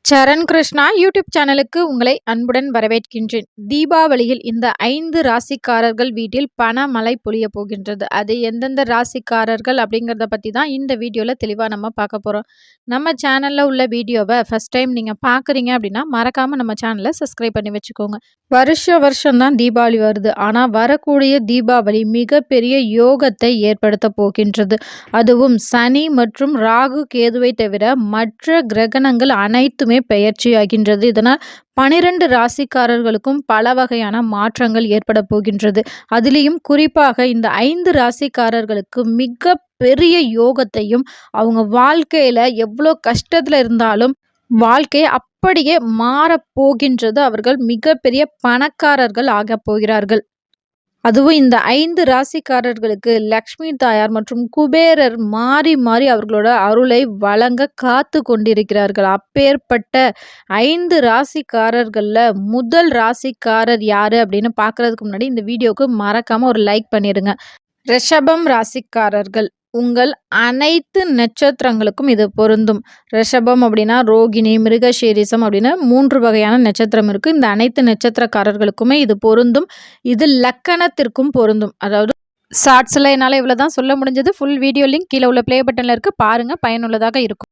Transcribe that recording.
சரண் Krishna YouTube சேனலுக்கு உங்களை அன்புடன் வரவேற்கின்றேன். தீபாவளியில் இந்த 5 ராசிக்காரர்கள் வீட்டில் பணமழை பொழிய போகின்றது. அது எந்தெந்த ராசிக்காரர்கள் அப்படிங்கிறத பற்றி தான் இந்த வீடியோவில் தெளிவாக நம்ம பார்க்க போகிறோம். நம்ம சேனலில் உள்ள வீடியோவை ஃபஸ்ட் டைம் நீங்கள் பார்க்குறீங்க அப்படின்னா மறக்காமல் நம்ம சேனலை சப்ஸ்கிரைப் பண்ணி வச்சுக்கோங்க. வருஷம் தான் தீபாவளி வருது. ஆனால் வரக்கூடிய தீபாவளி மிகப்பெரிய யோகத்தை ஏற்படுத்த போகின்றது. அதுவும் சனி மற்றும் ராகு கேதுவை தவிர மற்ற கிரகணங்கள் அனைத்துமே பெயர்ச்சியாகின்றது. இதனால் 12 ராசிக்காரர்களுக்கும் பல வகையான மாற்றங்கள் ஏற்பட போகின்றது. அதிலேயும் குறிப்பாக இந்த 5 ராசிக்காரர்களுக்கு மிக பெரிய யோகத்தையும் அவங்க வாழ்க்கையில எவ்வளோ கஷ்டத்துல இருந்தாலும் வாழ்க்கை அப்படியே மாறப்போகின்றது. அவர்கள் மிகப்பெரிய பணக்காரர்கள் ஆகப் போகிறார்கள். அதுவும் இந்த 5 ராசிக்காரர்களுக்கு லக்ஷ்மி தாயார் மற்றும் குபேரர் மாறி மாறி அவர்களோட அருளை வழங்க காத்து கொண்டிருக்கிறார்கள். அப்பேற்பட்ட 5 ராசிக்காரர்களில் முதல் ராசிக்காரர் யாரு அப்படின்னு பார்க்கறதுக்கு முன்னாடி இந்த வீடியோவுக்கு மறக்காம ஒரு லைக் பண்ணிடுங்க. ரிஷபம் ராசிக்காரர்கள் உங்கள் அனைத்து நட்சத்திரங்களுக்கும் இது பொருந்தும். ரிஷபம் அப்படின்னா ரோகிணி, மிருகசீரிசம் அப்படின்னு 3 வகையான நட்சத்திரம் இருக்குது. இந்த அனைத்து நட்சத்திரக்காரர்களுக்குமே இது பொருந்தும். இது லக்கணத்திற்கும் பொருந்தும். அதாவது ஷார்ட்ஸில் என்னால் இவ்வளோ தான் சொல்ல முடிஞ்சது. ஃபுல் வீடியோ லிங்க் கீழே உள்ள ப்ளே பட்டனில் இருக்குது, பாருங்கள், பயனுள்ளதாக இருக்கும்.